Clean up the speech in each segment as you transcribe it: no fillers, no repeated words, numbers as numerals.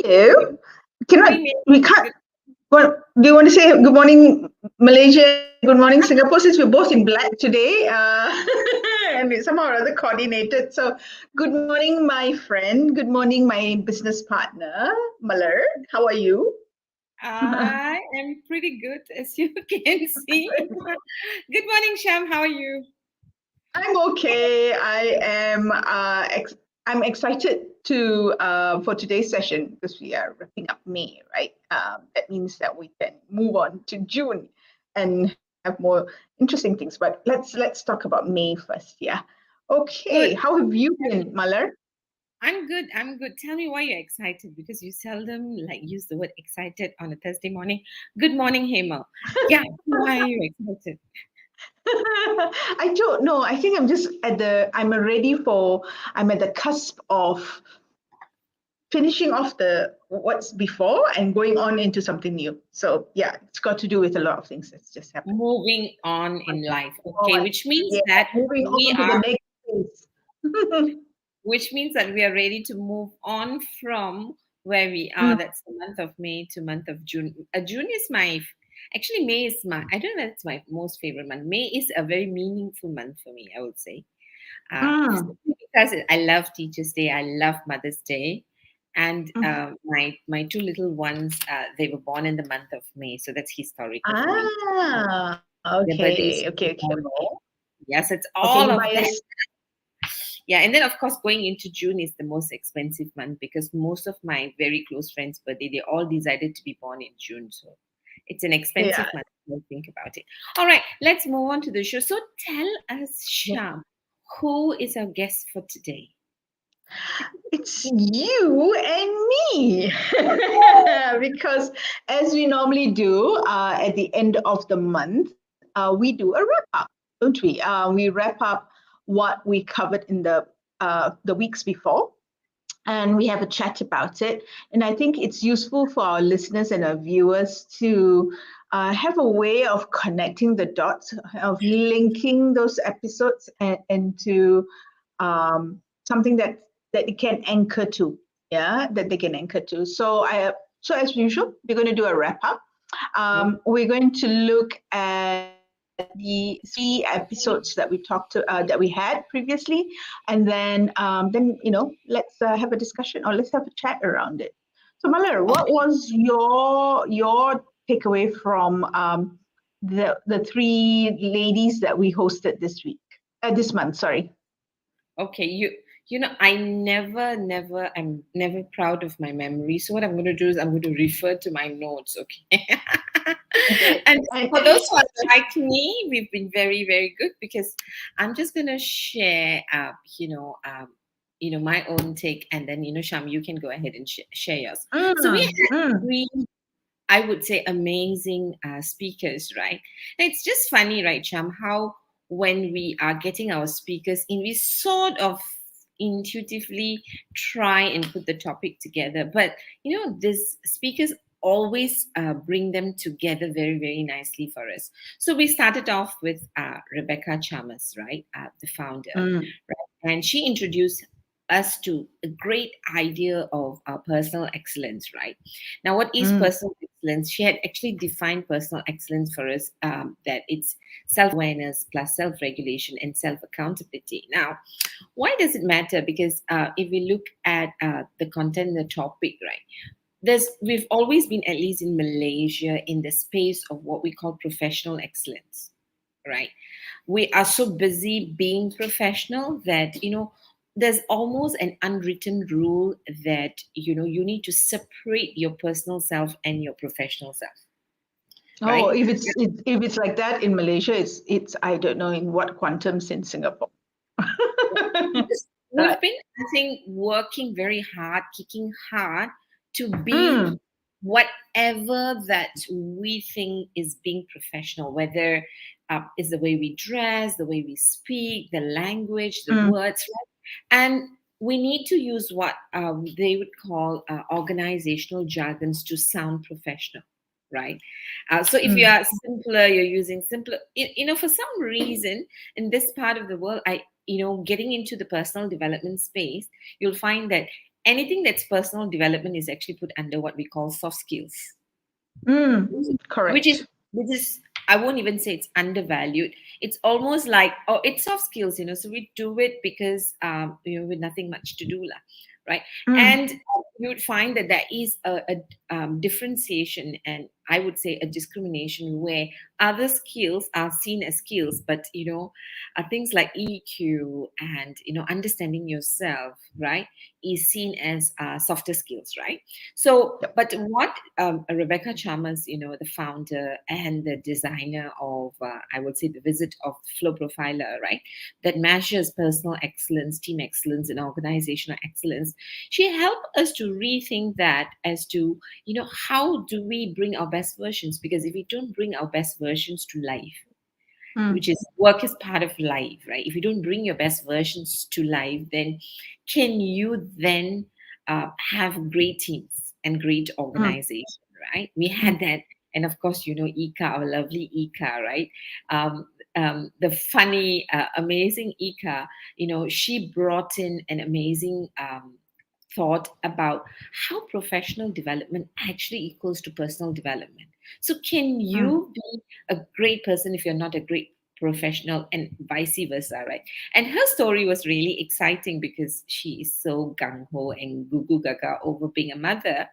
you. Cannot Morning, we Mary. can't. Well, do you want to say good morning, Malaysia? Good morning, Singapore. Since we're both in black today, and it's somehow or other coordinated. So, good morning, my friend. Good morning, my business partner, Malar. How are you? I am pretty good, as you can see. Good morning, Sham. How are you? I'm okay. I'm excited to for today's session because we are wrapping up May, right? That means that we can move on to June and have more interesting things. But let's talk about May first. Yeah. Good. Okay. How have you been, Malar? I'm good. I'm good. Tell me why you're excited because you seldom use the word excited on a Thursday morning. Good morning, Hema. Yeah. Why are you excited? I don't know. I think I'm just I'm at the cusp of finishing off the what's before and going on into something new. So yeah, it's got to do with a lot of things that's just happened. Moving on in life. Okay, On. which means Yeah, that moving we on to the are next phase. ready to move on from where we are. Mm. That's the month of May to month of June. June is actually May is I don't know if it's my most favorite month. May is a very meaningful month for me, I would say. Mm. Simply because I love Teachers' Day, I love Mother's Day. And Mhm. my two little ones, they were born in the month of May, so that's historical for me. Their birthdays Okay. tomorrow. Yes, it's Okay, all you of that. biased. Yeah, and then of course going into June is the most expensive month because most of my very close friends' birthday, they all decided to be born in June. So it's an expensive Yeah. month when you think about it. All right, let's move on to the show. So tell us, Sham, who is our guest for today? It's you and me. Because as we normally do at the end of the month, we do a wrap up, don't we? We wrap up what we covered in the weeks before, and we have a chat about it. And I think it's useful for our listeners and our viewers to have a way of connecting the dots, of linking those episodes and to something that it can anchor to, yeah, that they can anchor to. So as usual, we're going to do a wrap up. We're going to look at the three episodes that we had previously, and then let's have a discussion or let's have a chat around it. So Malar, what was your takeaway from the three ladies that we hosted this month? Sorry. Okay, I'm never proud of my memory. So what I'm going to do is I'm going to refer to my notes. Okay. Okay. And And for those who are like me, we've been very, very good because I'm just going to share, my own take, and then Sham, you can go ahead and share yours. So we mm, had mm, three, I would say, amazing speakers, right? And it's just funny, right, Sham, how when we are getting our speakers in, we sort of intuitively try and put the topic together. But, these speakers always bring them together very, very nicely for us. So we started off with Rebecca Chalmers, right, the founder, mm, right? And she introduced us to a great idea of personal excellence, right? Now, what is mm, personal excellence? She had actually defined personal excellence for us, that it's self awareness plus self regulation and self accountability. Now, why does it matter? Because if we look at the content, the topic, right? We've always been, at least in Malaysia, in the space of what we call professional excellence, right? We are so busy being professional that there's almost an unwritten rule that you need to separate your personal self and your professional self, oh, right? if it's like that in Malaysia, it's I don't know in what quantums in Singapore. Because Right. we've been, I think, working very hard, kicking hard to be Mm, whatever that we think is being professional, whether it's the way we dress, the way we speak, the language, the mm, words, right? And we need to use what they would call organizational jargons to sound professional, right? So if you mm, are simpler, you're using simpler, for some reason in this part of the world, getting into the personal development space, you'll find that anything that's personal development is actually put under what we call soft skills, which is Correct. which is I won't even say it's undervalued. It's almost like, oh, it's soft skills, so we do it because with nothing much to do lah, right? Mm, And you would find that there is a differentiation, and I would say a discrimination, where other skills are seen as skills, but things like EQ and understanding yourself, right, is seen as softer skills, right? So, yep. but what Rebecca Chalmers, the founder and the designer of, I would say, the visit of Flow Profiler, right, that measures personal excellence, team excellence, and organizational excellence, she helped us to rethink that as to, how do we bring our best versions? Because if we don't bring our best versions to life, which Mm, is work is part of life, right? If you don't bring your best versions to life, then can you then have great teams and great mm, organization, right? We mm, had that. And of course, Ika, our lovely Ika, right? The funny, amazing Ika, she brought in an amazing thought about how professional development actually equals to personal development. So, can mm, you be a great person if you're not a great professional, and vice versa, right? And her story was really exciting because she is so gung ho and goo goo gaga over being a mother.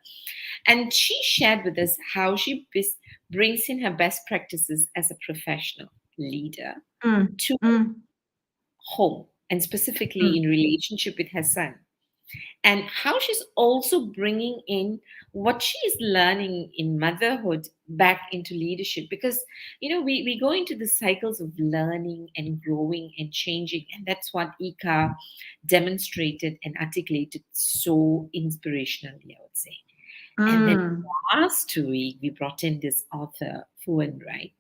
And she shared with us how she brings in her best practices as a professional leader mm, to mm, home, and specifically mm, in relationship with her son, and how she's also bringing in what she is learning in motherhood back into leadership, because we go into the cycles of learning and growing and changing, and that's what Ika demonstrated and articulated so inspirationally, I would say. And then mm, last week we brought in this author Fuan, right?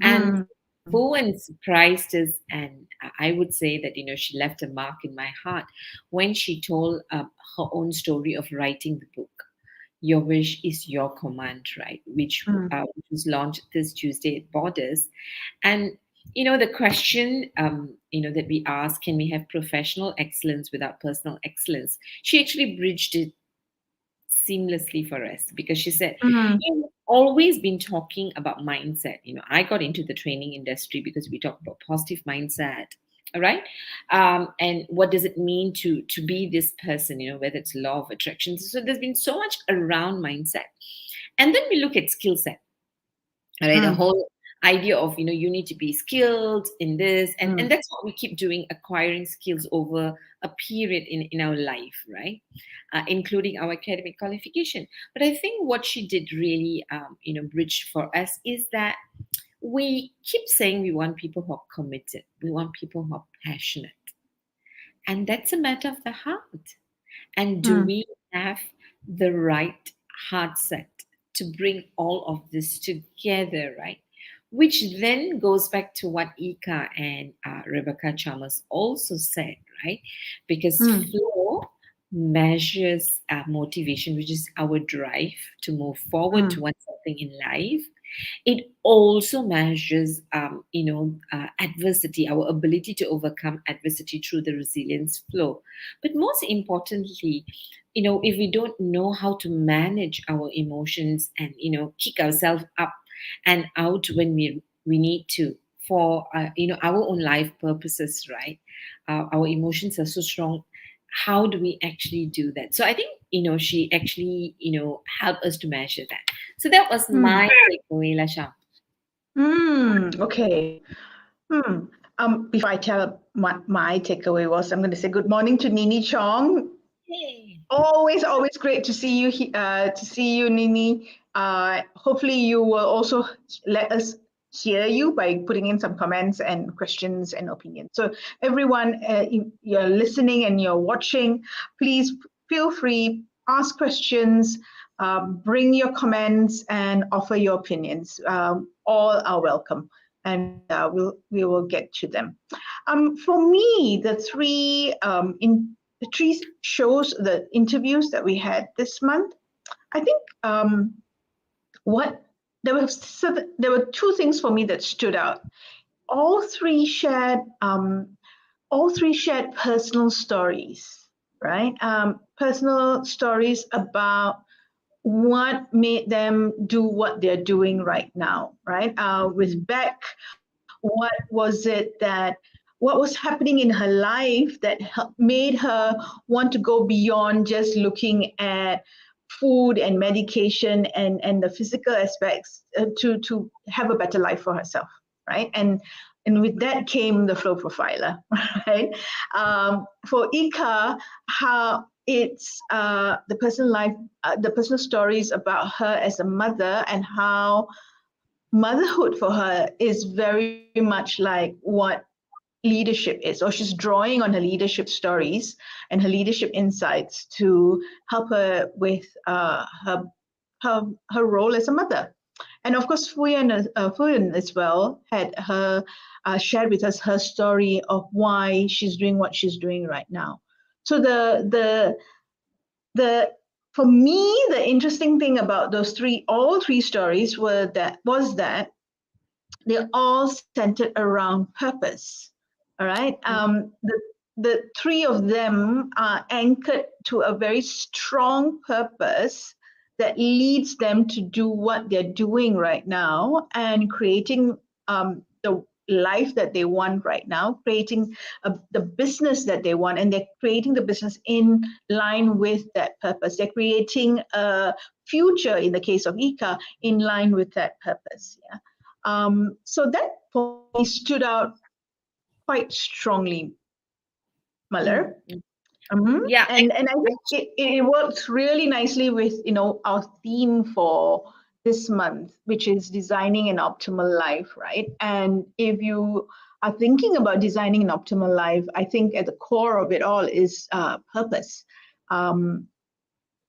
And mm, Bowen surprised us, and I would say that she left a mark in my heart when she told her own story of writing the book. Your Wish is Your Command, right? mm, Which was launched this Tuesday at Borders, and the question that we ask, can we have professional excellence without personal excellence? She actually bridged it seamlessly for us, because she said, mm, you've always been talking about mindset. I got into the training industry because we talk about positive mindset. All right. And what does it mean to be this person, whether it's law of attraction. So there's been so much around mindset. And then we look at skill set. All right, the mm, whole idea of you need to be skilled in this, and mm, that's what we keep doing, acquiring skills over a period in our life, right? Including our academic qualification. But I think what she did really bridge for us is that we keep saying we want people who are committed, we want people who are passionate, and that's a matter of the heart. And do mm, we have the right heart set to bring all of this together, right? Which then goes back to what Ika and Rebecca Chalmers also said, right? Because mm, flow measures motivation, which is our drive to move forward mm, towards something in life. It also measures, adversity, our ability to overcome adversity through the resilience flow. But most importantly, if we don't know how to manage our emotions and kick ourselves up and out when we need to, for our own life purposes, right? Our emotions are so strong. How do we actually do that? So I think she actually helped us to measure that. So that was mm, my takeaway, Lasha. okay. Hmm. Before I tell my takeaway was, I'm going to say good morning to Nini Chong. Yay. Always great to see you. To see you, Nini. Hopefully, you will also let us hear you by putting in some comments and questions and opinions. So, everyone, you're listening and you're watching, please feel free, ask questions, bring your comments, and offer your opinions. All are welcome, and we will get to them. For me, the three shows, the interviews that we had this month, I think what there were two things for me that stood out. All three shared all three shared personal stories. right? Personal stories about what made them do what they're doing right now, right? With Beck, what was it what was happening in her life that made her want to go beyond just looking at food and medication and the physical aspects to have a better life for herself, right? And with that came the flow profiler, right? For Ika, how it's the personal stories about her as a mother and how motherhood for her is very much like what leadership is, or she's drawing on her leadership stories and her leadership insights to help her with her role as a mother. And of course, Fuyan as well had her shared with us her story of why she's doing what she's doing right now. So the for me, the interesting thing about all three stories was that they're all centered around purpose. All right. The three of them are anchored to a very strong purpose that leads them to do what they're doing right now and creating the life that they want right now, creating the business that they want, and they're creating the business in line with that purpose. They're creating a future, in the case of Ika, in line with that purpose. Yeah. So that for me stood out quite strongly, Mm, Malar. mm. Mhm. Yeah, And I think it works really nicely with our theme for this month, which is designing an optimal life, right? And if you are thinking about designing an optimal life, I think at the core of it all is purpose. Um,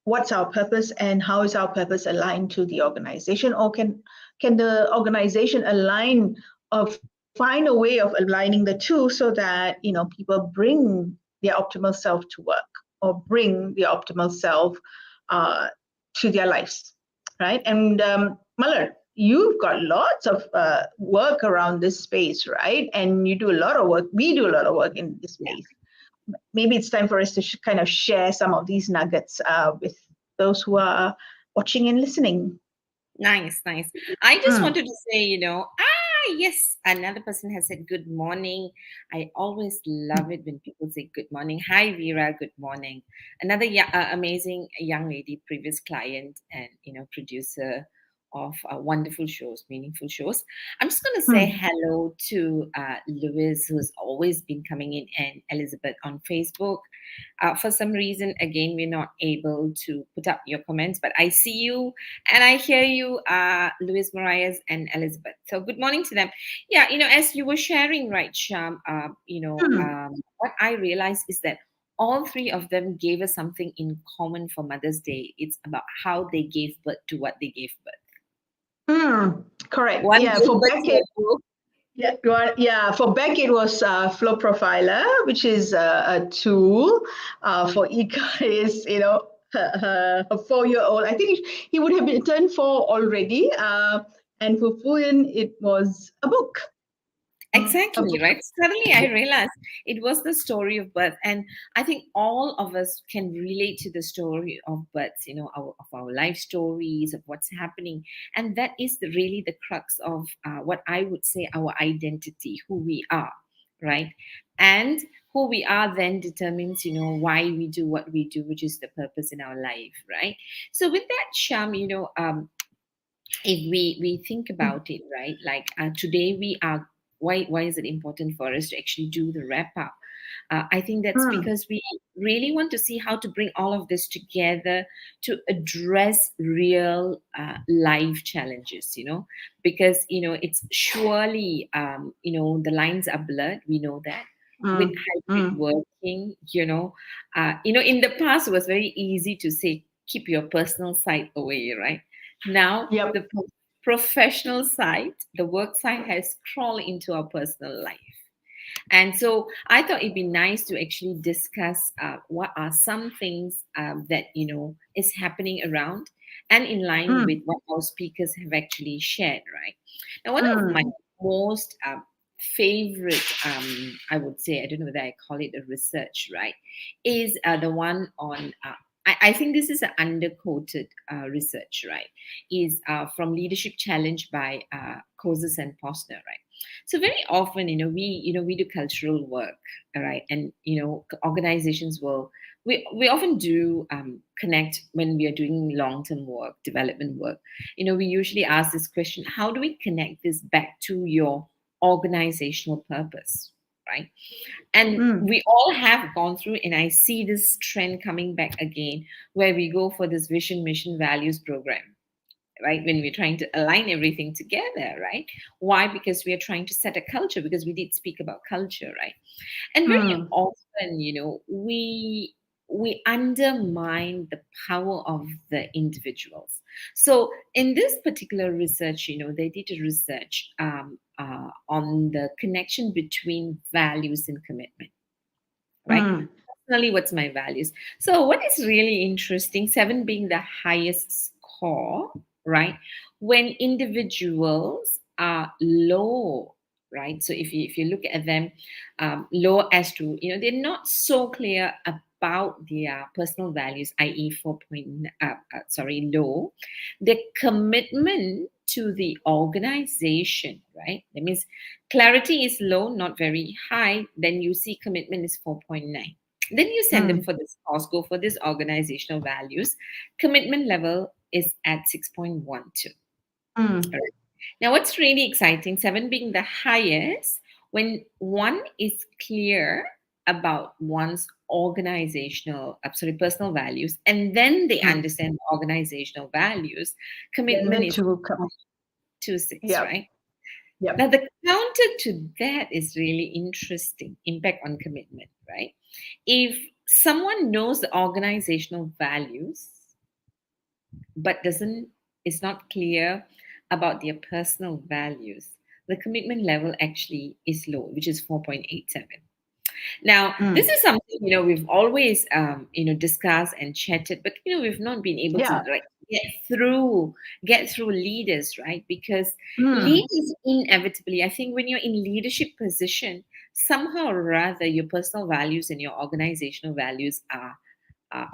what's our purpose and how is our purpose aligned to the organization, or can the organization align or find a way of aligning the two so that people bring their optimal self to work or bring their optimal self uh, to their lives, right? And Malar, you've got lots of work around this space, right? And you do a lot of work, we do a lot of work in this yeah. space. Maybe it's time for us to kind of share some of these nuggets with those who are watching and listening. Nice, nice. I just Mm, wanted to say, yes, another person has said good morning. I always love it when people say good morning. Hi, Vera, good morning. Another amazing young lady, previous client and, producer of wonderful shows, meaningful shows. I'm just going to say mm, hello to Lewis, who's always been coming in, and Elizabeth on Facebook. For some reason, again, we're not able to put up your comments, but I see you and I hear you, Louis Marias and Elizabeth. So good morning to them. Yeah, as you were sharing, right, Sham, mm, what I realized is that all three of them gave us something in common for Mother's Day. It's about how they gave birth to what they gave birth. correct. One Yeah, gave for birth to a Beckett. book. Yeah, for Beck it was Flow Profiler, which is a tool. For Ika is her 4-year-old. I think he would have been turned 4 already. And for Fuyan it was a book. A Exactly, book. right? Suddenly I realized it was the story of birth. And I think all of us can relate to the story of birth, of our life stories, of what's happening. And that is really the crux of what I would say our identity, who we are, right? And who we are then determines, why we do what we do, which is the purpose in our life, right? So with that, Sham, if we think about it, right, like today we are, why is it important for us to actually do the wrap up? I think that's Mm, because we really want to see how to bring all of this together to address real life challenges, because it's surely the lines are blurred, we know that, with mm, hybrid mm, working, in the past it was very easy to say keep your personal side away, right? Now, yep. the professional side, the work side has crawled into our personal life. And so I thought it'd be nice to actually discuss what are some things that, is happening around and in line with Mm, what our speakers have actually shared, right? Now, one of my mm, most favorite, I would say, I don't know whether I call it a research, right, is the one on, I think this is an underquoted research, right, is from Leadership Challenge by Kozes and Posner, right. So very often, we do cultural work, all right, and organizations will we often do connect when we are doing long-term work, development work. We usually ask this question: how do we connect this back to your organizational purpose, right? And Mm. we all have gone through, and I see this trend coming back again, where we go for this vision, mission, values program, right? When we're trying to align everything together, right? Why? Because we are trying to set a culture, because we did speak about culture, right? And very Mm. often, we undermine the power of the individuals. So in this particular research, they did a research on the connection between values and commitment, right? Mm. Personally, what's my values? So what is really interesting, 7 being the highest score, right? When individuals are low, right? So if you look at them, low as to, they're not so clear about their personal values, i.e. 4 point, low, their commitment to the organization, right? That means clarity is low, not very high. Then you see commitment is 4.9. Then you send them Mm. for this course, go for this organizational values. Commitment level is at 6.12. Mm. Now, what's really exciting, 7 being the highest, when one is clear about one's personal values, and then they Mm. understand the organizational values, Then commitment the is two come. 2.6, Yep. right? Now, Yep. the counter to that is really interesting, impact on commitment, right? If someone knows the organizational values, but doesn't is not clear about their personal values, the commitment level actually is low, which is 4.87. Now, this Mm. is something we've always discussed and chatted, but we've not been able to Yeah. like get through leaders, right? Because Mm. leaders inevitably, I think, when you're in leadership position, somehow or rather, your personal values and your organizational values are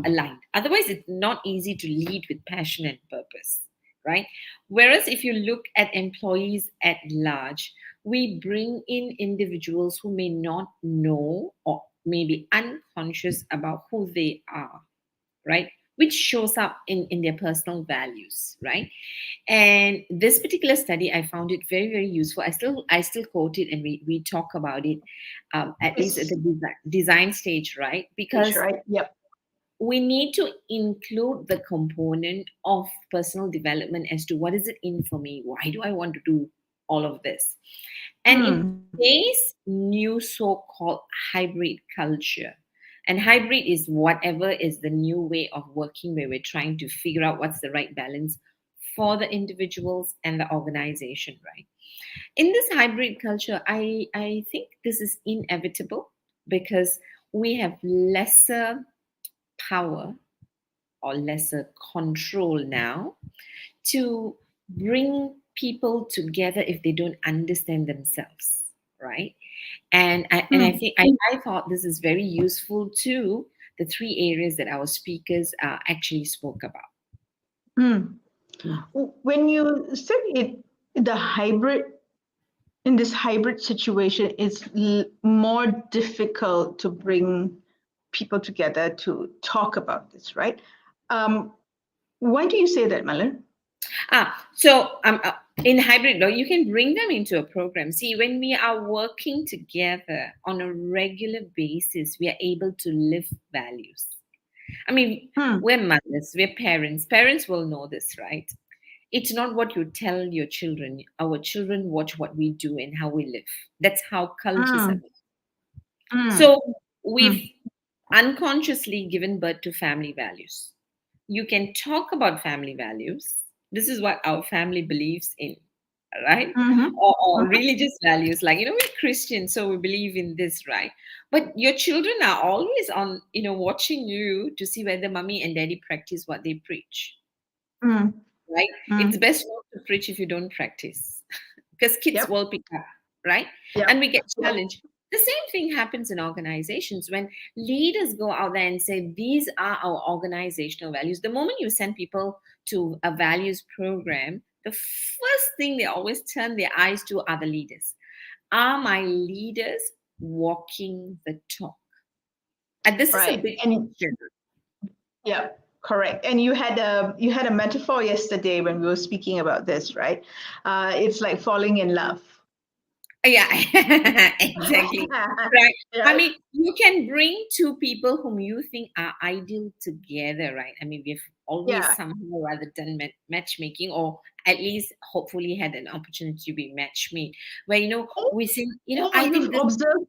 aligned. Otherwise, it's not easy to lead with passion and purpose, right? Whereas if you look at employees at large, we bring in individuals who may not know or maybe unconscious about who they are, right? Which shows up in their personal values, right? And this particular study, I found it very, very useful. I still quote it, and we talk about it, at least at Yes. the design stage, right? That's Because right. Yep. we need to include the component of personal development as to what is it in for me? Why do I want to do all of this? And in Mm. today's new so-called hybrid culture, and hybrid is whatever is the new way of working, where we're trying to figure out what's the right balance for the individuals and the organization, right? In this hybrid culture, I think this is inevitable, because we have lesser power or lesser control now to bring people together if they don't understand themselves, right? And I Mm. think I thought this is very useful to the 3 areas that our speakers actually spoke about. Mm. Mm. When you said it, the hybrid in this hybrid situation, it's more difficult to bring people together to talk about this, right? Um, why do you say that, Malan? So in hybrid law, you can bring them into a program. See, when we are working together on a regular basis, we are able to live values. I mean, Hmm. we're mothers, we're parents. Parents will know this, right? It's not what you tell your children. Our children watch what we do and how we live. That's how cultures are Mm. built. Mm. So we've Mm. unconsciously given birth to family values. You can talk about family values. This is what our family believes in, right? Mm-hmm. Or Mm-hmm. religious values, like, we're Christian, so we believe in this, right? But your children are always on, watching you to see whether mommy and daddy practice what they preach, Mm. right? It's Mm. best not to preach if you don't practice, because kids Yep. will pick up, right? Yeah. And we get challenged. The same thing happens in organizations when leaders go out there and say, these are our organizational values. The moment you send people to a values program, the first thing they always turn their eyes to are the leaders. Are my leaders walking the talk? And this is a Right. big And question. yeah, correct. And you had a metaphor yesterday when we were speaking about this, right? It's like falling in love. Yeah, exactly. Right. I Yeah. mean, you can bring two people whom you think are ideal together, right? I mean, we've always Yeah. somehow rather done matchmaking, or at least hopefully had an opportunity to be matchmade, where, we think, I You've think this. observed,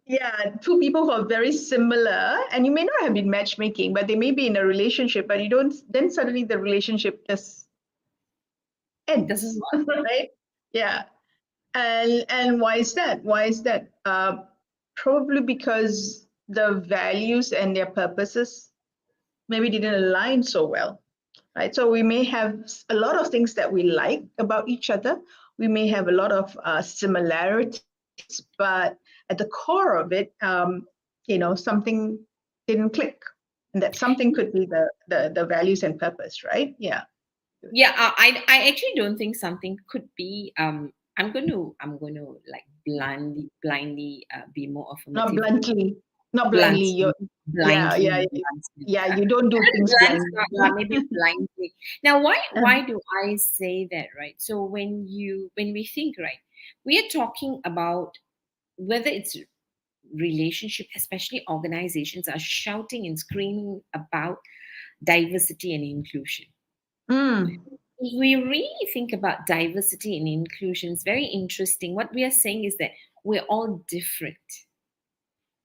yeah, two people who are very similar, and you may not have been matchmaking, but they may be in a relationship, but you don't, then suddenly the relationship just Doesn't ends, work. right? Yeah. And why is that? Why is that? Probably because the values and their purposes maybe didn't align so well, right? So we may have a lot of things that we like about each other. We may have a lot of similarities, but at the core of it, something didn't click, and that something could be the values and purpose, right? Yeah. Yeah, I actually don't think something could be. I'm going to like blindly be more Not affirmative. bluntly, not blindly. Bluntly, You're, yeah, yeah, yeah. yeah. You don't do things Blunt, blindly. maybe blindly. Now, why do I say that, right? So when we think, right, we are talking about whether it's relationship, especially organizations are shouting and screaming about diversity and inclusion. Mm, If we really think about diversity and inclusion, it's very interesting. What we are saying is that we're all different.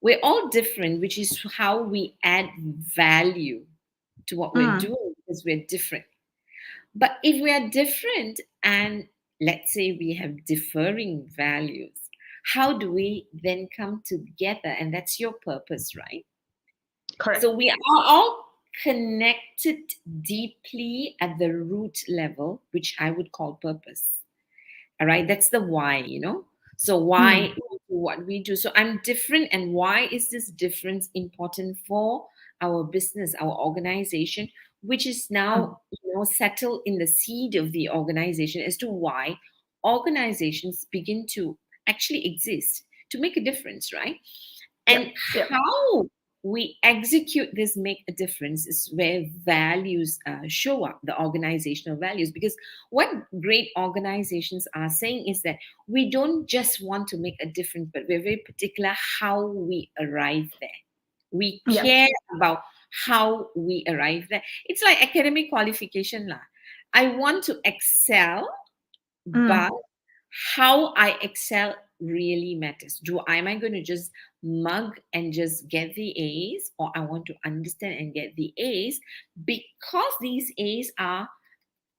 We're all different, which is how we add value to what we're mm, doing because we're different. But if we are different and let's say we have differing values, how do we then come together? And that's your purpose, right? correct. So we are all connected deeply at the root level, which I would call purpose. All right, that's the why. So why Mm, we do what we do. So I'm different, and why is this difference important for our business, our organization, which is mm, now settled in the seed of the organization as to why organizations begin to actually exist to make a difference, right? And yep, yep, how we execute this make a difference is where values show up, the organizational values. Because what great organizations are saying is that we don't just want to make a difference, but we're very particular how we arrive there. We yep. care about how we arrive there. It's like academic qualification lah. I want to excel, but Mm, how I excel really matters. Am I going to just mug and just get the A's, or I want to understand and get the A's because these A's are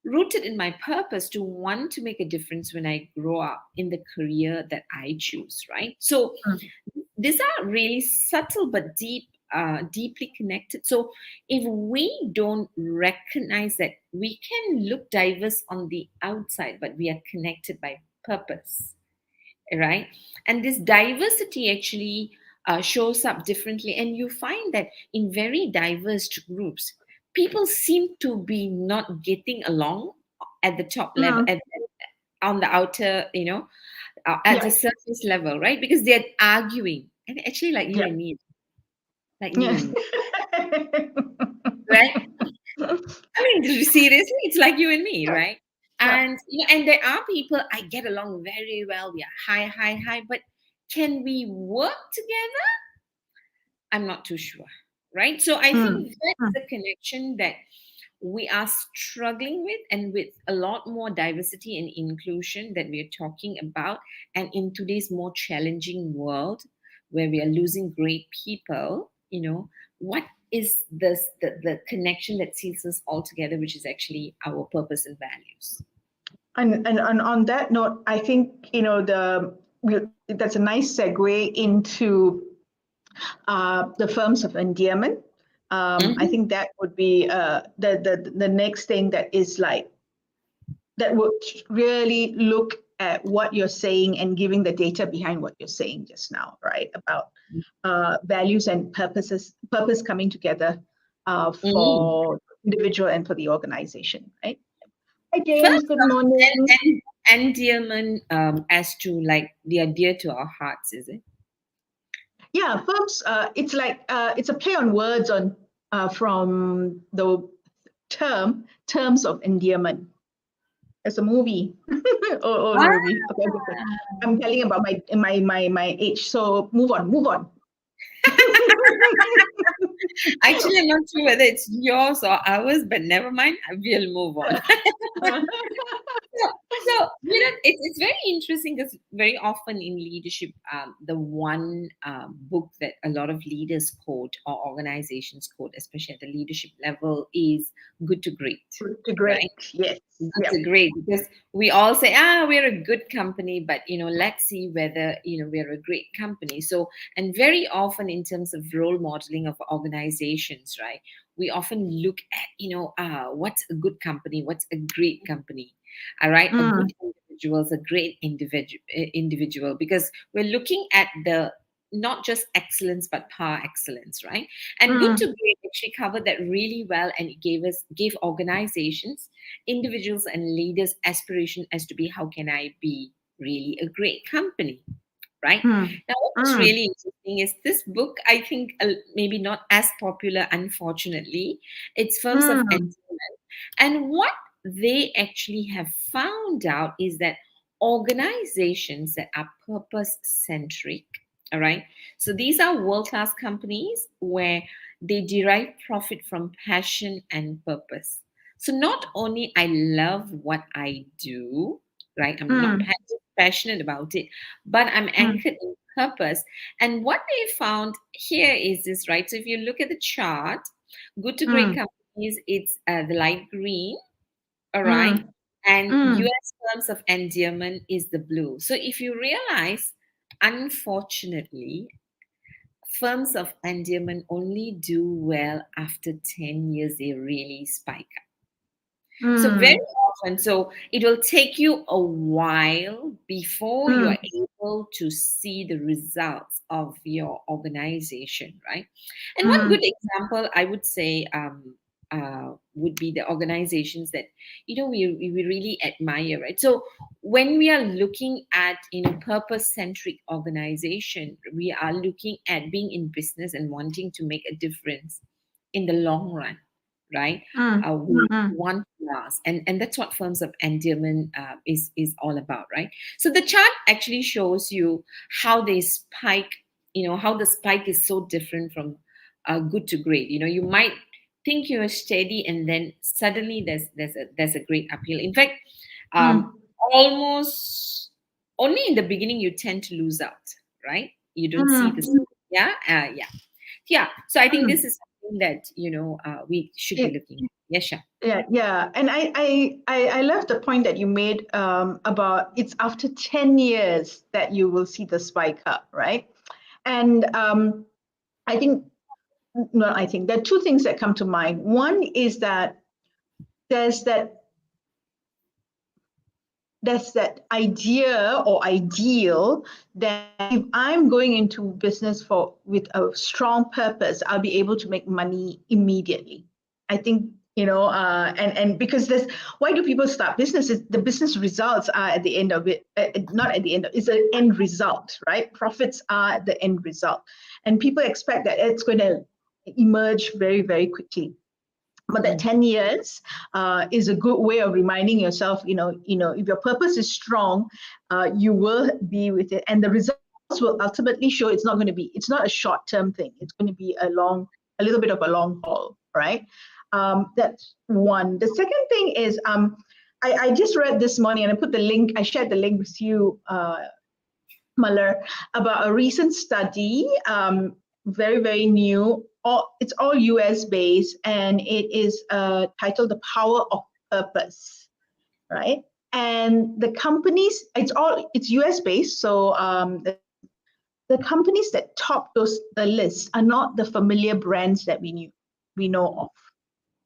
rooted in my purpose to want to make a difference when I grow up in the career that I choose, right? So mm, these are really subtle but deeply connected. So if we don't recognize that we can look diverse on the outside, but we are connected by purpose, right? And this diversity actually shows up differently. And you find that in very diverse groups, people seem to be not getting along at the top level, mm, on the outer, at the yep, surface level, right? Because they're arguing. And actually, like you and yep. me, like you Yeah. and me, right? I mean, seriously, it's like you and me, right? Yeah. And there are people I get along very well. We are high, but can we work together? I'm not too sure, right? So I Mm, think that's mm. the connection that we are struggling with, and with a lot more diversity and inclusion that we are talking about. And in today's more challenging world where we are losing great people, what is the connection that seals us all together, which is actually our purpose and values. And on that note, I think that's a nice segue into the firms of endearment. I Mhm. think that would be the next thing that is like that would really look at what you're saying and giving the data behind what you're saying just now, right? About values and purpose coming together Mm. for individual and for the organization, right? Hi, James. Firms Good of morning. endearment, as to like they are dear to our hearts, is it? Yeah, firms. It's like it's a play on words on from the terms of endearment. As a movie. Oh, the movie. Okay, okay, okay. I'm telling about my age. So move on, move on. Actually, I'm not sure whether it's yours or ours, but never mind. We'll move on. So it's very interesting because very often in leadership, the one book that a lot of leaders quote or organizations quote, especially at the leadership level, is Good to Great, right? Great. Yes. Good Yep. to Great, because we all say, we're a good company, but let's see whether we're a great company. So, and very often in terms of role modeling of organizations, right? We often look at what's a good company, what's a great company. All right, a Mm, good individual is a great individual, because we're looking at the not just excellence but par excellence, right? And Good to mm, Great actually covered that really well, and it gave organizations, individuals, and leaders aspiration as to be, how can I be really a great company, right? mm, Now, what's mm, really interesting is this book, I think maybe not as popular, unfortunately. It's Firms of mm, Endearment. And what they actually have found out is that organizations that are purpose centric, all right, so these are world class companies where they derive profit from passion and purpose. So not only I love what I do, right, I'm not mm, passionate about it, but I'm mm, anchored in purpose. And what they found here is this, right? So if you look at the chart, Good to Great mm, companies, it's the light green, all right, mm, and mm, US Firms of Endearment is the blue. So if you realize, unfortunately, Firms of Endearment only do well after 10 years, they really spike. So very mm, often, so it will take you a while before you mm, are able to see the results of your organization, right? And one good mm, example I would say would be the organizations that we really admire, right? So when we are looking at purpose centric organization, we are looking at being in business and wanting to make a difference in the long run, right? mm, We mm, want to last, and that's what Firms of Endearment is all about, right? So the chart actually shows you how they spike, how the spike is so different from Good to Great. You might think you're steady, and then suddenly there's a great uphill. In fact, um, mm, almost only in the beginning you tend to lose out, right? You don't see mm, this. Yeah, yeah. So I think mm. this is something that we should be looking at. Yes, sure. Yeah, yeah, and I love the point that you made about it's after 10 years that you will see the spike up, right? And I think, no, I think there are two things that come to mind. One is that there's that there's that idea or ideal that if I'm going into business with a strong purpose, I'll be able to make money immediately. I think and because there's why do people start businesses? The business results are at the end of it, not at the end. It's an end result, right? Profits are the end result, and people expect that it's going to emerge very, very quickly. But that Mm, 10 years is a good way of reminding yourself, if your purpose is strong, you will be with it. And the results will ultimately show it's not a short-term thing. It's going to be a little bit of a long haul, right? That's one. The second thing is, I just read this morning and I shared the link with you, Malar, about a recent study, very, very new. It's all US based, and it is titled The Power of Purpose, right? And the companies, it's US based, so the companies that top the list are not the familiar brands that we know of,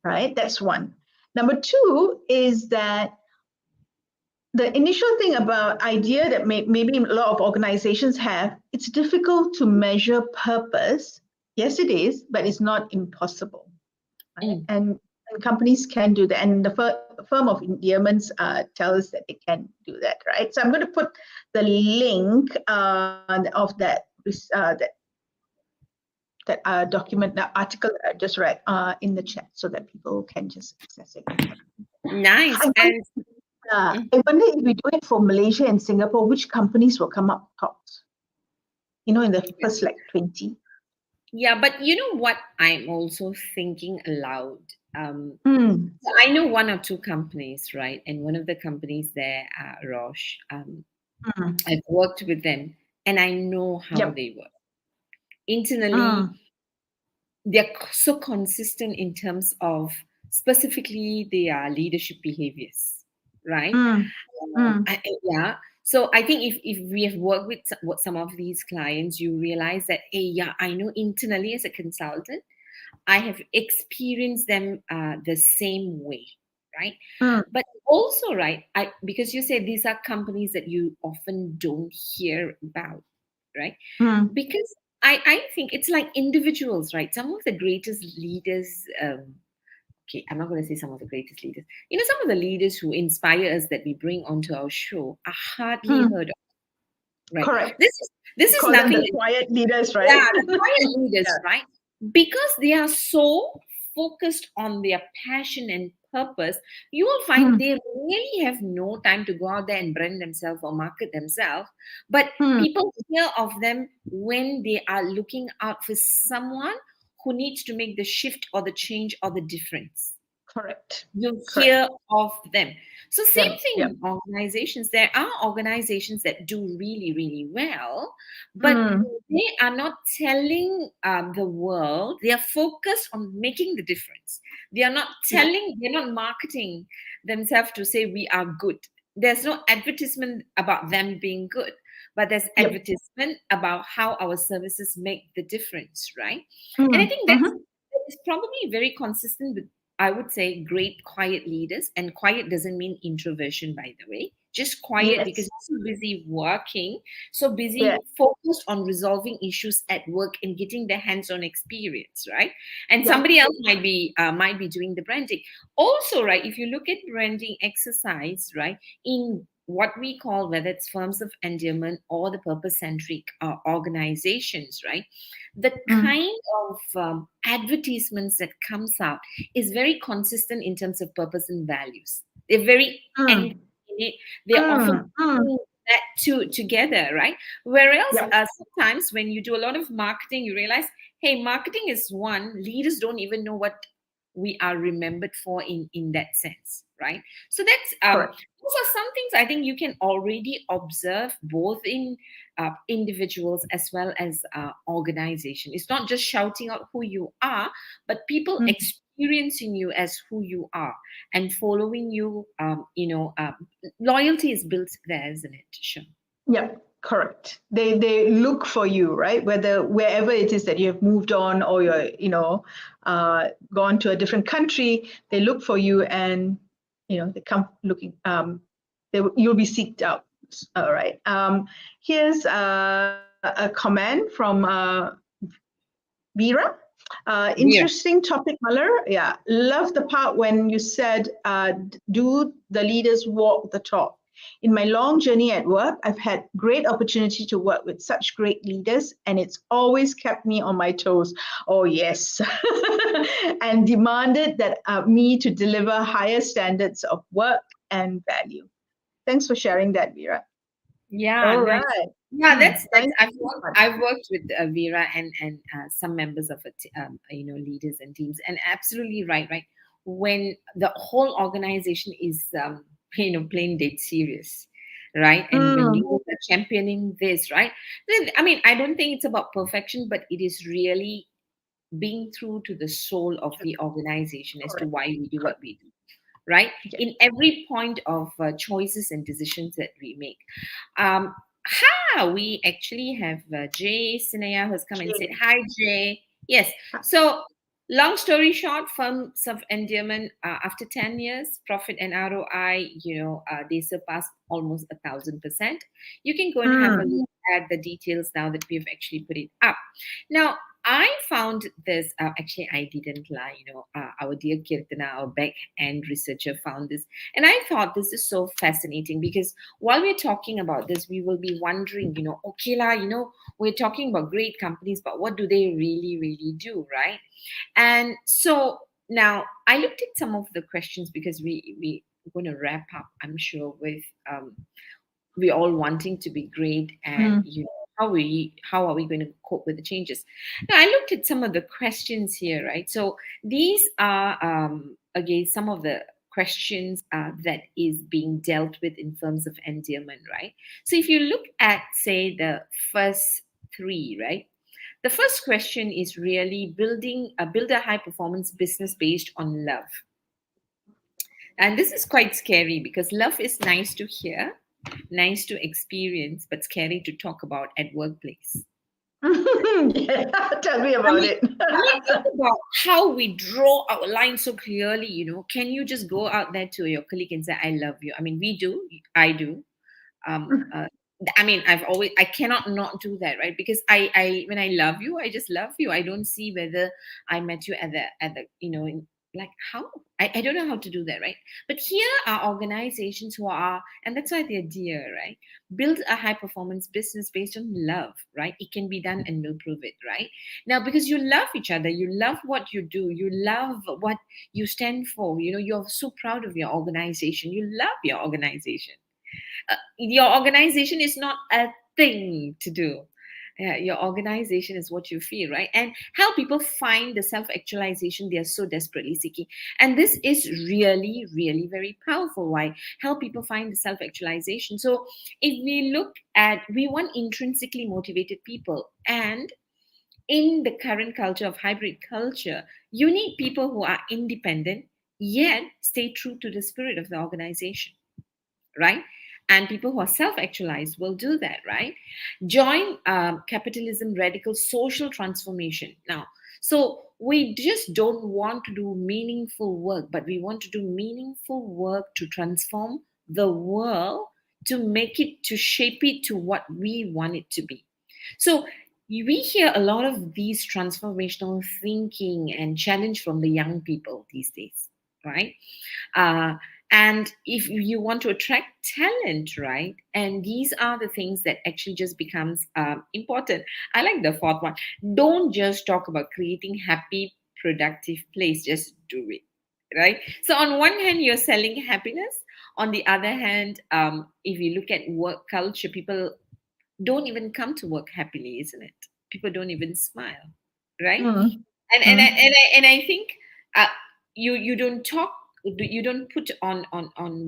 right? That's one. Number two is that the initial thing about idea that maybe a lot of organizations have, it's difficult to measure purpose. Yes, it is, but it's not impossible. Right? Mm. And companies can do that. And the Firm of Endearments tell us that they can do that, right? So I'm going to put the link of that document, that article that I just read in the chat so that people can just access it. Nice. I And I wonder if we do it for Malaysia and Singapore, which companies will come up top? In the first like 20. yeah, but you know what? I'm also thinking aloud. Mm. So I know one or two companies, right? And one of the companies there, Roche, Mm. I've worked with them and I know how Yep. they work. Internally, Mm. they're so consistent in terms of specifically their leadership behaviors, right? Mm. Mm. Yeah. So I think if we have worked with some of these clients, you realize that, hey, yeah, I know internally as a consultant, I have experienced them the same way, right? Mm. But also, right, because you say these are companies that you often don't hear about, right? Mm. Because I think it's like individuals, right? Some of the greatest leaders, okay, I'm not going to say some of the greatest leaders. You know, some of the leaders who inspire us that we bring onto our show are hardly Mm. heard of, right? Correct. This We is call them nothing. the quiet leaders, Yeah, right? the quiet leaders, Yeah. right? Because they are so focused on their passion and purpose, you will find Mm. they really have no time to go out there and brand themselves or market themselves. But Mm. people hear of them when they are looking out for someone who needs to make the shift or the change or the difference. Correct. You Correct. hear of them. So same Them. thing Yep. in organizations. There are organizations that do really, really well, but Mm. they are not telling the world. They are focused on making the difference. They are not Yep. telling. They're not marketing themselves to say we are good. There's no advertisement about them being good, but there's Yep. advertisement about how our services make the difference, right? And I Mm. think Mm-hmm. that is probably very consistent with, I would say, great quiet leaders. And quiet doesn't mean introversion, by the way. Just quiet because Yes. you're so busy working, so Yeah. busy focused on resolving issues at work and getting the hands-on experience, right? And Yep. somebody else might be doing the branding. Also, right, if you look at branding exercise, right, in what we call, whether it's firms of endearment or the purpose-centric organizations, right, the Mm. kind of advertisements that comes out is very consistent in terms of purpose and values. They're very and Mm. they're often Mm. Mm. putting that two together, right? Whereas Yep. sometimes when you do a lot of marketing, you realize, hey, marketing is one. Leaders don't even know what we are remembered for in that sense, right? So that's Correct. those are some things I think you can already observe both in individuals as well as organization. It's not just shouting out who you are, but people Mm. experiencing you as who you are and following you. Loyalty is built there, isn't it? Sure. Yeah, correct. They look for you, right? Whether wherever it is that you have moved on or you're, gone to a different country, they look for you and they come looking. You'll be seeked out. All right. Here's a comment from Vera. Yeah. Interesting topic, Malar. Yeah, love the part when you said, do the leaders walk the talk? In my long journey at work, I've had great opportunity to work with such great leaders, and it's always kept me on my toes. Oh, yes. And demanded that me to deliver higher standards of work and value. Thanks for sharing that, Vera. Yeah, All nice. right. Yeah, that's Thank I've worked with Vera and some members of it, leaders and teams, and absolutely right. When the whole organization is plain dead serious, right, and when Mm, leaders are championing this, right, then I mean, I don't think it's about perfection, but it is really being true to the soul of the organization as to correct. why we do what Correct. we do, right, Yeah. in every point of choices and decisions that we make. um, we actually have Jay Sinaya who's come and said, Jane. hi, Jay. Yes. So Long story short, Firms of Endearment, after 10 years, profit and ROI, they surpassed almost 1,000%. You can go and have a Mm. look at the details now that we've actually put it up. Now, I found this, actually, I didn't lie, our dear Kirtana, our back end researcher, found this. And I thought this is so fascinating because while we're talking about this, we will be wondering, okay, la, we're talking about great companies, but what do they really, really do, right? And so now I looked at some of the questions because we're going to wrap up, I'm sure, with we all wanting to be great, and Mm. how are we going to cope with the changes. Now I looked at some of the questions here, right? So these are again some of the questions that is being dealt with in Firms of Endearment, right? So if you look at, say, the first three, right? The first question is really build a high performance business based on love. And this is quite scary because love is nice to hear, nice to experience, but scary to talk about at workplace. Yeah, tell me I about mean, it. think about how we draw our line so clearly. Can you just go out there to your colleague and say, "I love you"? I mean, we do. I do. um uh, I mean, I cannot not do that, right? Because I when I love you, I just love you. I don't see whether I met you at the like how I don't know how to do that, right? But here are organizations who are, and that's why they're dear, right? Build a high performance business based on love, right? It can be done and we'll prove it, right? Now, because you love each other, you love what you do, you love what you stand for, you're so proud of your organization, you love your organization. Your organization is not a thing to do. Yeah, your organization is what you feel, right? And how people find the self actualization they are so desperately seeking. And this is really, really very powerful. Why? Help people find the self actualization. So, if we look at, we want intrinsically motivated people. And in the current culture of hybrid culture, you need people who are independent, yet stay true to the spirit of the organization, right? And people who are self actualized will do that, right? Join capitalism radical social transformation. Now, so we just don't want to do meaningful work, but we want to do meaningful work to transform the world, to make it, to shape it to what we want it to be. So we hear a lot of these transformational thinking and challenge from the young people these days, right? uh, and if you want to attract talent, right, and these are the things that actually just becomes important. I like the fourth one. Don't just talk about creating happy productive place, just do it, right? So on one hand you're selling happiness, on the other hand, if you look at work culture, people don't even come to work happily, isn't it? People don't even smile, right? Mm. Mm. And I think uh, you don't talk, you don't put on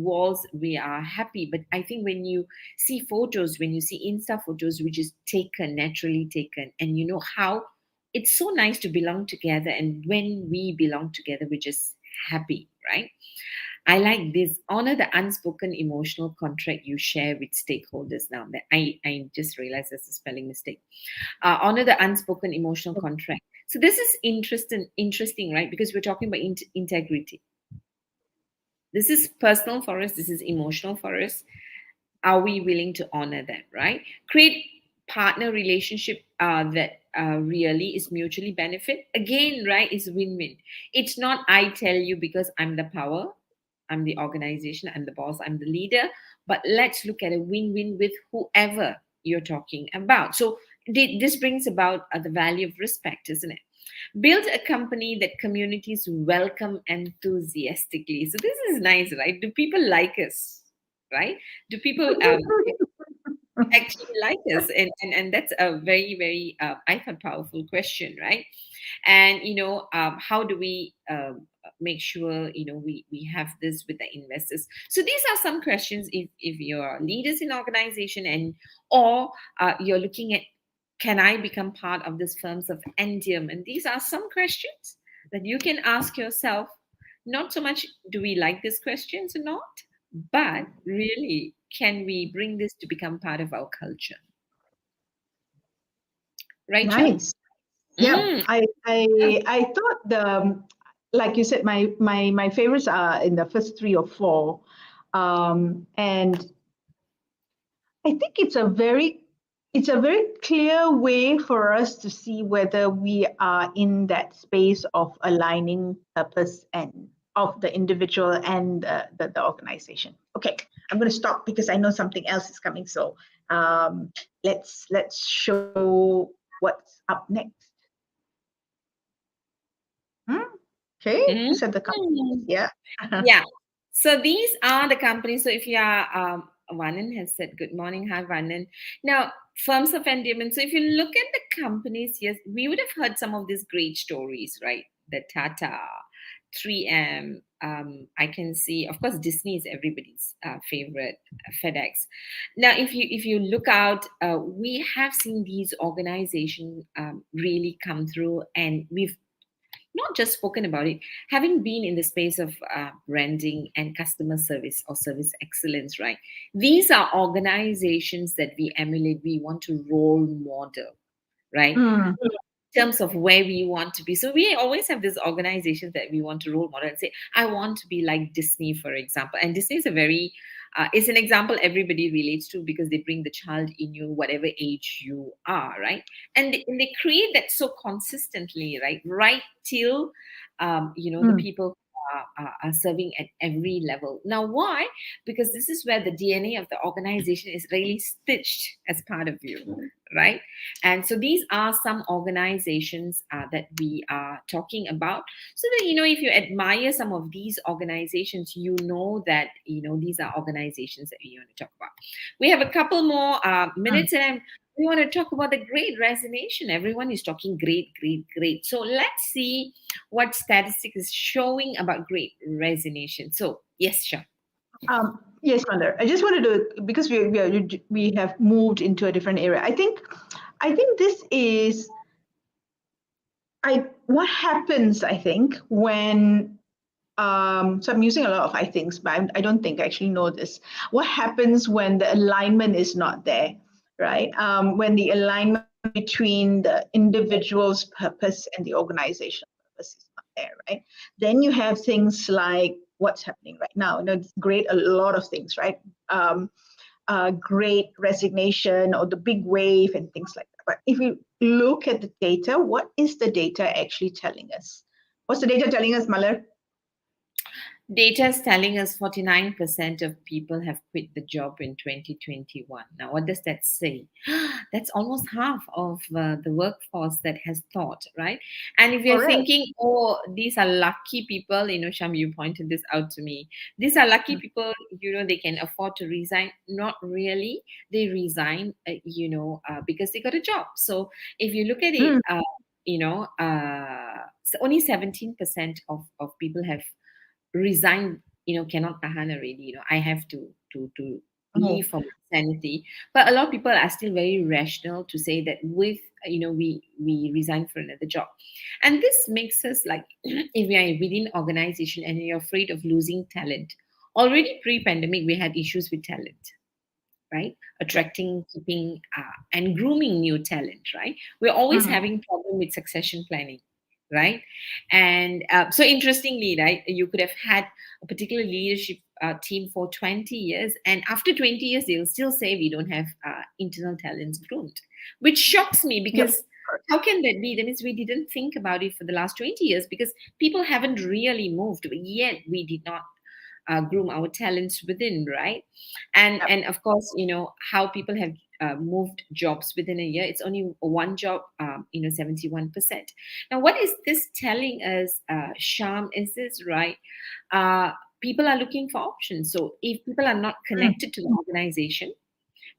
walls we are happy, but I think when you see photos, when you see Insta photos which is taken, naturally taken, and you know how it's so nice to belong together, and when we belong together we're just happy, right? I like this. Honor the unspoken emotional contract you share with stakeholders. Now that I just realized there's a spelling mistake. Honor the unspoken emotional contract. So this is interesting, right? Because we're talking about integrity. This is personal for us. This is emotional for us. Are we willing to honor that, right? Create partner relationship that really is mutually benefit. Again, right, is win-win. It's not I tell you because I'm the power, I'm the organization, I'm the boss, I'm the leader, but let's look at a win-win with whoever you're talking about. So this brings about the value of respect, isn't it? Build a company that communities welcome enthusiastically. So this is nice, right? Do people like us, right? Do people actually like us? And that's a very, very I thought powerful question, right? And how do we make sure we have this with the investors? So these are some questions. If you're leaders in organization, and or you're looking at, can I become part of this Firms of Endearment? These are some questions that you can ask yourself. Not so much do we like these questions or not, but really, can we bring this to become part of our culture? Right, John? Nice. Yeah, Mm. I thought like you said, my favorites are in the first three or four, and I think it's a very clear way for us to see whether we are in that space of aligning purpose and of the individual and the organization. Okay, I'm going to stop because I know something else is coming. So let's show what's up next. Okay, Mm. these are the companies. Yeah. Yeah. So these are the companies. So if you are, Vanan has said good morning. Hi, Vanan. Now, Firms of Endearment. So if you look at the companies, yes, we would have heard some of these great stories, right? The Tata, 3M. I can see, of course, Disney is everybody's favorite. FedEx. Now, if you look out, we have seen these organizations really come through, and we've not just spoken about it, having been in the space of branding and customer service or service excellence, right? These are organizations that we emulate, we want to role model, right? Mm, Terms of where we want to be. So we always have these organizations that we want to role model and say, I want to be like Disney, for example. And Disney is a very, it's an example everybody relates to because they bring the child in you, whatever age you are, right? And they create that so consistently, right? Right till, the mm, people are serving at every level. Now, why? Because this is where the DNA of the organization is really stitched as part of you, right? And so these are some organizations that we are talking about. So that, if you admire some of these organizations, that, these are organizations that we want to talk about. We have a couple more mm. minutes, and we want to talk about the great resignation. Everyone is talking great, great, great. So let's see what statistics is showing about great resignation. So, yes, Shah. Yes, Mother. I just wanted to, because we have moved into a different area. I think this is what happens. I think when so I'm using a lot of I thinks, but I don't think I actually know this. What happens when the alignment is not there, right? When the alignment between the individual's purpose and the organizational purpose is not there, right? Then you have things like what's happening right now. It's great, a lot of things, right? Great resignation or the big wave and things like that. But if you look at the data, what is the data actually telling us? What's the data telling us, Malar? Data is telling us 49% of people have quit the job in 2021. Now, what does that say? That's almost half of the workforce that has thought, right? And if you're Correct. thinking, oh, these are lucky people, Sham, you pointed this out to me. These are lucky people, they can afford to resign. Not really. They resign, because they got a job. So if you look at it, Mm, so only 17% of people have resign, cannot tahan already, I have to oh, leave for my sanity. But a lot of people are still very rational to say that with, we resign for another job. And this makes us like, if we are within organization and you're afraid of losing talent, already pre-pandemic we had issues with talent, right? Attracting, keeping, and grooming new talent, right? We're always mm, having problem with succession planning, right? And so interestingly, right, you could have had a particular leadership team for 20 years, and after 20 years they'll still say we don't have internal talents groomed, which shocks me yep. because how can that be? That means we didn't think about it for the last 20 years because people haven't really moved, yet we did not groom our talents within, right? and Yep. and of course, how people have moved jobs within a year. It's only one job, 71%. Now, what is this telling us, Sham? Is this right? People are looking for options. So if people are not Mm, connected to the organization,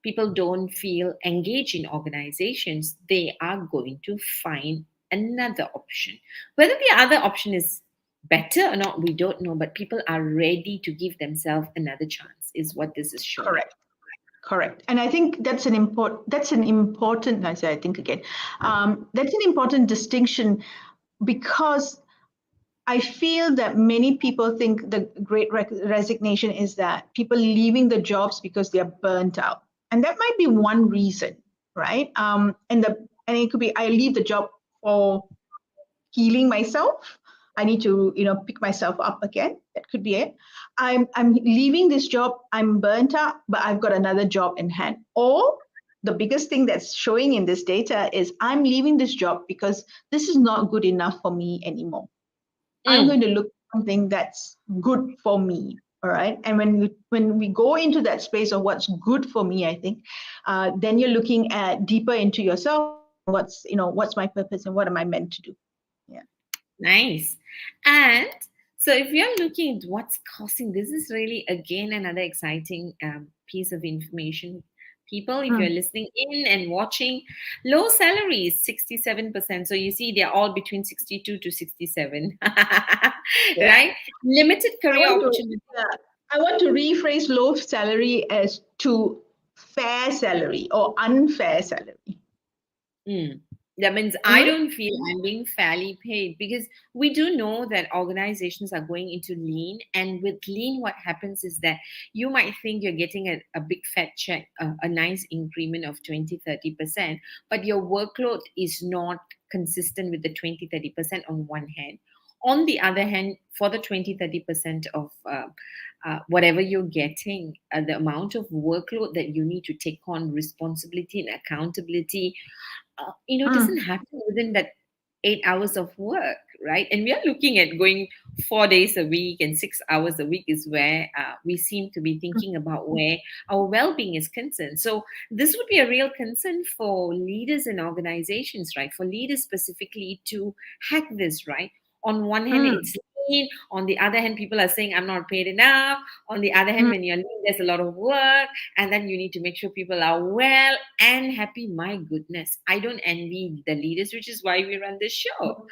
people don't feel engaged in organizations, they are going to find another option. Whether the other option is better or not, we don't know, but people are ready to give themselves another chance, is what this is showing. correct. Correct. And I think that's an important, I say, I think again, that's an important distinction because I feel that many people think the great resignation is that people leaving the jobs because they're burnt out. And that might be one reason, right? And it could be I leave the job for healing myself. I need to, pick myself up again. That could be it. I'm leaving this job. I'm burnt out, but I've got another job in hand. Or the biggest thing that's showing in this data is I'm leaving this job because this is not good enough for me anymore. I'm Mm. going to look for something that's good for me. All right. And when we go into that space of what's good for me, I think, then you're looking at deeper into yourself and what's my purpose and what am I meant to do? Yeah. Nice. And so, if we are looking at what's causing this, is really again another exciting piece of information. People, if you're Mm. listening in and watching, low salaries, 67%. So you see, they're all between 62 to 67, Yeah. right? Limited I career want to opportunity. yeah, I want to rephrase low salary as to fair salary or unfair salary. Mm. That means I Mm-hmm. don't feel I'm being fairly paid, because we do know that organizations are going into lean. And with lean, what happens is that you might think you're getting a big fat check, a nice increment of 20-30%, but your workload is not consistent with the 20-30% on one hand. On the other hand, for the 20-30% of whatever you're getting, the amount of workload that you need to take on, responsibility and accountability, doesn't Mm. happen within that 8 hours of work, right? And we are looking at going 4 days a week, and 6 hours a week is where we seem to be thinking about where our well-being is concerned. So this would be a real concern for leaders and organizations, right? For leaders specifically to hack this, right? On one hand, Mm. it's lean. On the other hand, people are saying I'm not paid enough. On the other hand, Mm. when you're lean, there's a lot of work, and then you need to make sure people are well and happy. My goodness, I don't envy the leaders, which is why we run this show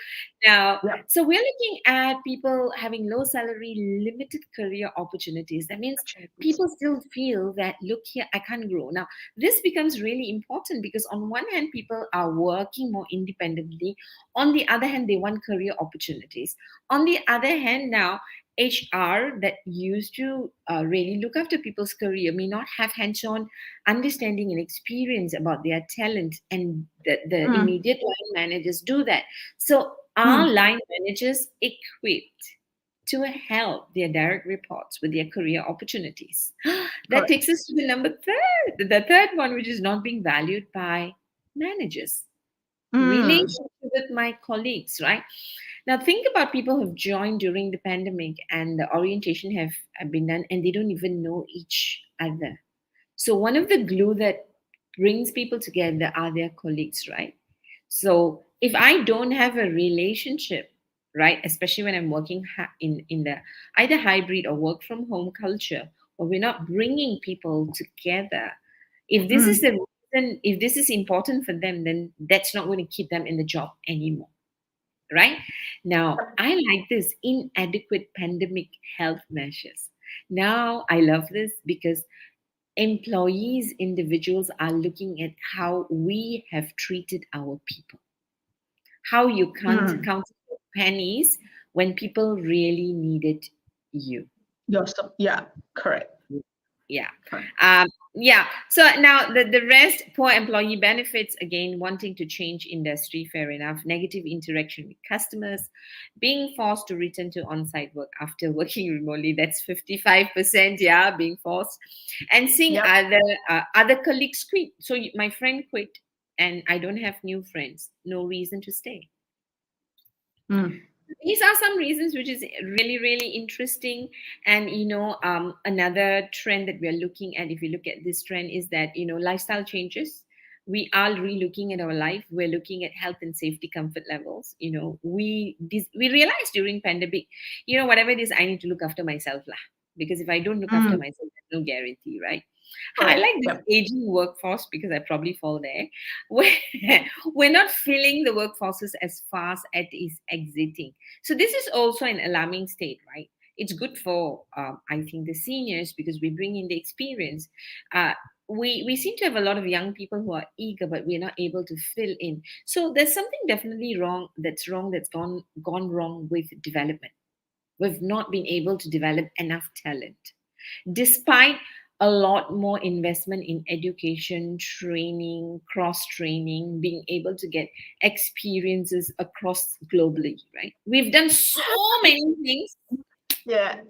now. Yeah. So we're looking at people having low salary, limited career opportunities. That means Opportunities. people still feel that, look here, I can't grow. Now this becomes really important, because on one hand people are working more independently, on the other hand they want career opportunities. On the other hand, now HR that used to really look after people's career may not have hands-on understanding and experience about their talent, and the Mm. immediate line managers do that. So are Mm. line managers equipped to help their direct reports with their career opportunities? That Correct. takes us to the number third, the third one, which is not being valued by managers. Mm. Relationship with my colleagues, right? Now think about people who've joined during the pandemic, and the orientation have been done, and they don't even know each other. So one of the glue that brings people together are their colleagues, right? So if I don't have a relationship, right, especially when I'm working in the either hybrid or work from home culture, or we're not bringing people together, if this is Mm. the reason, if this is important for them, then that's not going to keep them in the job anymore, right? Now, I like this inadequate pandemic health measures. Now, I love this because employees, individuals are looking at how we have treated our people, how you can't Mm. count pennies when people really needed you. Yeah. Correct. Yeah. Correct. Yeah. So now the rest, poor employee benefits, again, wanting to change industry, fair enough. Negative interaction with customers, being forced to return to on-site work after working remotely. That's 55%. Yeah, being forced. And seeing Yep. other colleagues quit. So my friend quit, and I don't have new friends. No reason to stay. Mm. These are some reasons which is really really interesting. And another trend that we are looking at, if you look at this trend, is that lifestyle changes. We are re-looking at our life. We're looking at health and safety, comfort levels. We realized during pandemic, whatever it is, I need to look after myself lah, because if I don't look after Mm. myself, there's no guarantee, right? I Correct. like this Yep. aging workforce, because I probably fall there. Where we're not filling the workforces as fast as is exiting. So this is also an alarming state, right? It's good for, I think, the seniors, because we bring in the experience. Uh, we seem to have a lot of young people who are eager, but we're not able to fill in. So there's something definitely wrong. That's wrong. That's gone wrong with development. We've not been able to develop enough talent, despite a lot more investment in education, training, cross training, being able to get experiences across globally, right? We've done so many things. Yeah.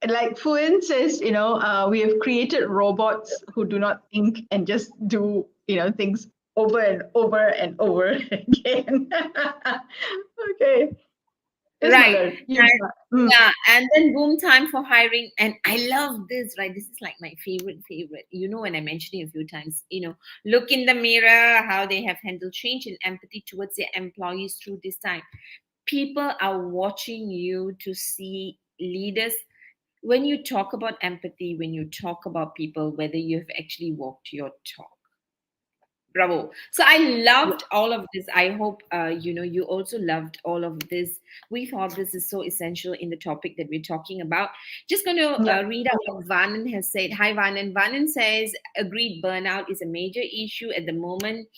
And like Fuin says, we have created robots who do not think and just do, things over and over and over again. Okay. Yes, Right. Malan. You And, start. Mm. yeah. And then boom time for hiring. And I love this, right? This is like my favorite. When I mentioned it a few times, look in the mirror, how they have handled change and empathy towards their employees through this time. People are watching you to see leaders. When you talk about empathy, when you talk about people, whether you have actually walked your talk. Bravo. So I Yeah. loved all of this. I hope you also loved all of this. We thought this is so essential in the topic that we're talking about. Just going to Yeah. read out what Vanan has said. Hi Vanan. Vanan says, agreed, burnout is a major issue at the moment.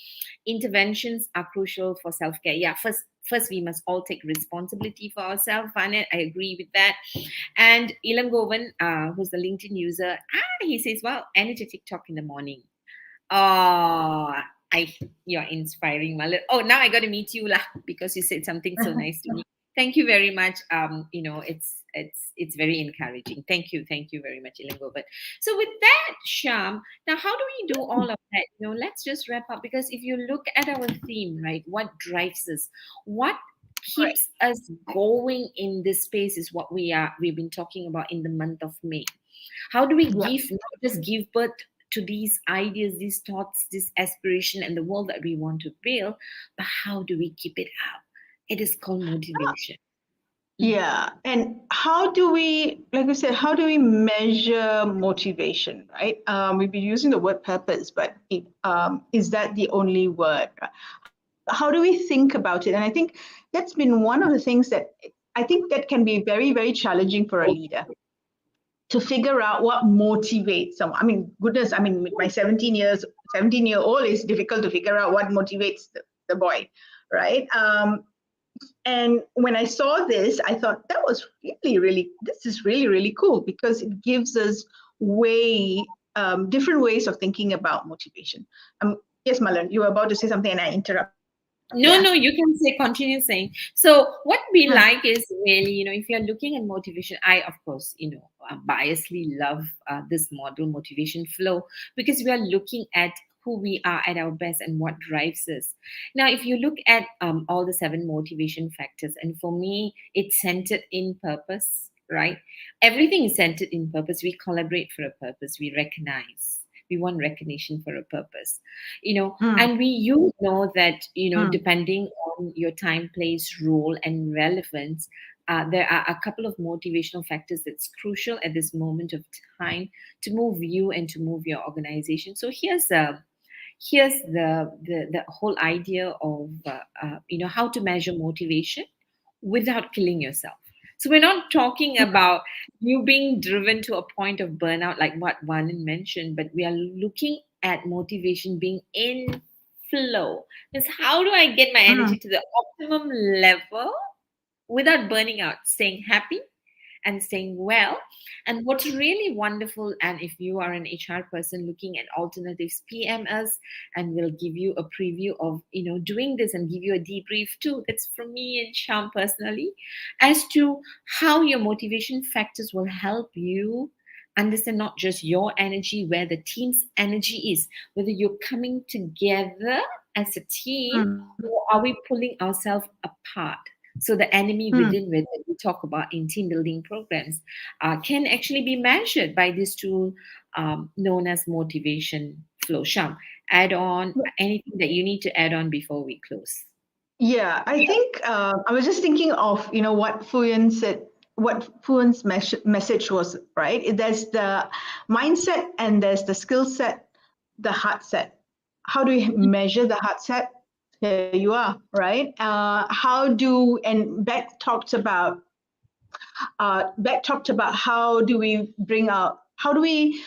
Interventions are crucial for self-care. Yeah, first we must all take responsibility for ourselves. Vanan, I agree with that. And Ilan Govan, who's the LinkedIn user, he says, well, energetic talk in the morning. Oh, you're inspiring, Malar. Oh, now I got to meet you lah because you said something so nice to me. Thank you very much. It's very encouraging. Thank you very much, Ilango. But so with that, Sham, now how do we do all of that? Let's just wrap up because if you look at our theme, right, what drives us, what Right. keeps us going in this space is what we've been talking about in the month of May. How do we Yeah. not just give birth to these ideas, these thoughts, this aspiration, and the world that we want to build, but how do we keep it up? It is called motivation. Mhm. Yeah. And how do we, like I said, how do we measure motivation, right? We've been using the word purpose, but is that the only word? How do we think about it? And I think that's been one of the things that I think that can be very, very challenging for a leader to figure out what motivates someone. I mean, goodness, with my 17-year-old, it's difficult to figure out what motivates the boy, right? And when I saw this, I thought that was this is really, really cool because it gives us different ways of thinking about motivation. Yes, Malan, you were about to say something and I interrupted you. Yeah. No, you can continue saying. So, what we Hmm. like is really, if you're looking at motivation, I, of course, biasly love this model, motivation flow, because we are looking at who we are at our best and what drives us. Now, if you look at all the 7 motivation factors, and for me, it's centered in purpose, right? Everything is centered in purpose. We collaborate for a purpose, we recognize. We want recognition for a purpose, Hmm. and you know that Hmm. depending on your time, place, role, and relevance, there are a couple of motivational factors that's crucial at this moment of time to move you and to move your organization. So here's the whole idea of how to measure motivation without killing yourself. So we're not talking about you being driven to a point of burnout like what Vanan mentioned, but we are looking at motivation being in flow. Means how do I get my Hmm. energy to the optimum level without burning out, staying happy and staying well. And what's really wonderful, and if you are an HR person looking at alternatives, PM us and we'll give you a preview of doing this and give you a debrief too. That's from me and Sham personally, as to how your motivation factors will help you understand not just your energy, where the team's energy is, whether you're coming together as a team Hmm. or are we pulling ourselves apart. So the enemy Hmm. within that we talk about in team building programs can actually be measured by this tool known as motivation flow. Sham, add on anything that you need to add on before we close. Yeah, I think I was just thinking of what Fuyan said, what Fuyan's message was, right? There's the mindset and there's the skill set, the heart set. How do we measure the heart set? Here you are, right? And Beck talked about how do we bring out, how do we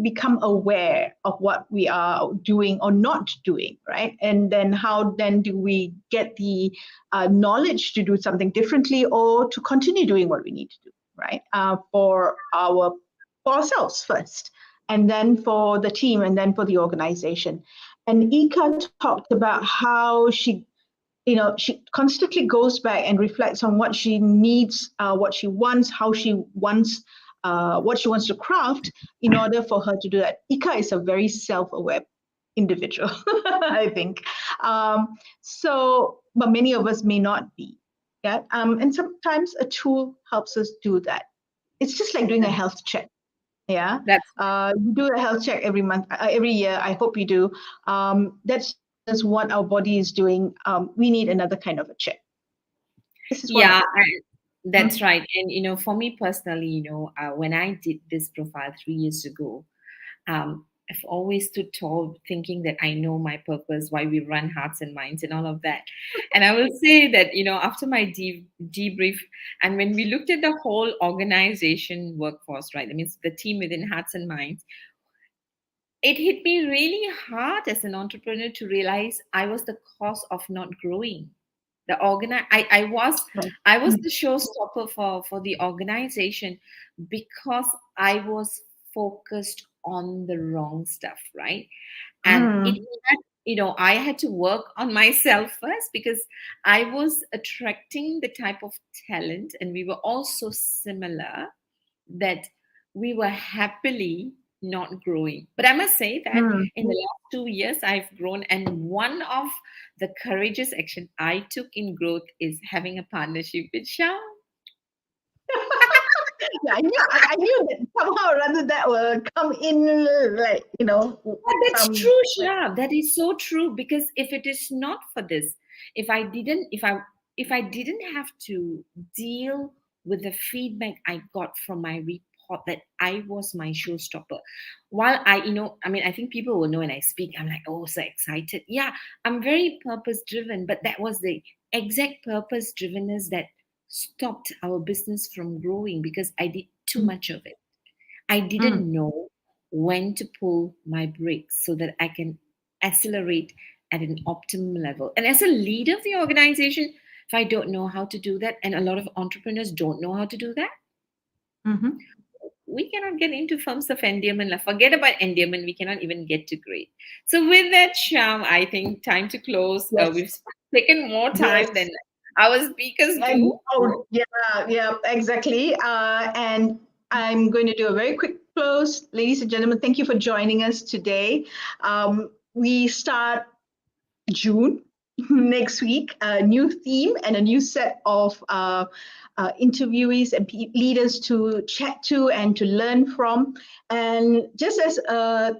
become aware of what we are doing or not doing, right? And then how then do we get the knowledge to do something differently or to continue doing what we need to do, right? For our for ourselves first, and then for the team, and then for the organization. And Ika talked about how she constantly goes back and reflects on what she needs, what she wants, how she wants, what she wants to craft in order for her to do that. Ika is a very self-aware individual, I think. But many of us may not be. Yeah. And sometimes a tool helps us do that. It's just like doing a health check. Yeah. That's You do a health check every month, every year. I hope you do. That's just what our body is doing. We need another kind of a check. This is one of yeah, it. that's right. And for me personally, when I did this profile 3 years ago, I've always stood tall thinking that I know my purpose, why we run Hearts and Minds and all of that. And I will say that, after my debrief, and when we looked at the whole organization workforce, right? I mean, the team within Hearts and Minds, it hit me really hard as an entrepreneur to realize I was the cause of not growing. I was the showstopper for the organization because I was focused on the wrong stuff, right? And Mm, I had to work on myself first because I was attracting the type of talent, and we were all so similar that we were happily not growing. But I must say that mm. in the last 2 years, I've grown. And one of the courageous action I took in growth is having a partnership with Shah. Yeah, I knew that somehow or other that will come in, like, But that's some, true, like, Shah. That is so true. Because if it is not for this, if I didn't have to deal with the feedback I got from my report that I was my showstopper, while I think people will know when I speak, I'm like, oh, so excited. Yeah, I'm very purpose driven, but that was the exact purpose drivenness that stopped our business from growing because I did too mm, much of it. I mm, didn't know when to pull my brakes so that I can accelerate at an optimum level. And as a leader of the organization, if I don't know how to do that, and a lot of entrepreneurs don't know how to do that, mhm. we cannot get into firms of endearment. Like, forget about endearment, we cannot even get to great. So, with that, Sham, I think time to close. Yes, We've taken more time than yes. our speakers And do. oh, yeah, yeah, exactly. And I'm going to do a very quick close. Ladies and gentlemen, thank you for joining us today. We start June next week, a new theme and a new set of interviewees and leaders to chat to and to learn from. And just as a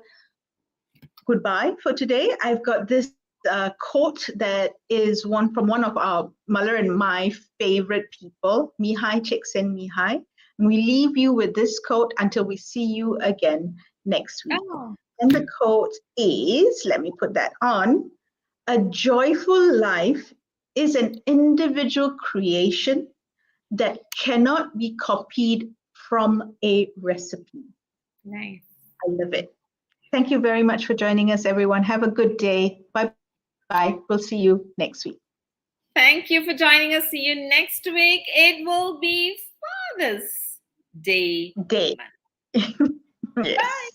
goodbye for today, I've got this quote that is from one of our Malar and my favorite people, Mihai Csikszentmihalyi. And we leave you with this quote until we see you again next week. Oh, And the quote is, let me put that on, a joyful life is an individual creation that cannot be copied from a recipe. nice. I love it. Thank you very much for joining us, everyone. Have a good day. Bye bye. We'll see you next week. Thank you for joining us. See you next week. It will be Father's Day Day. month. Yes.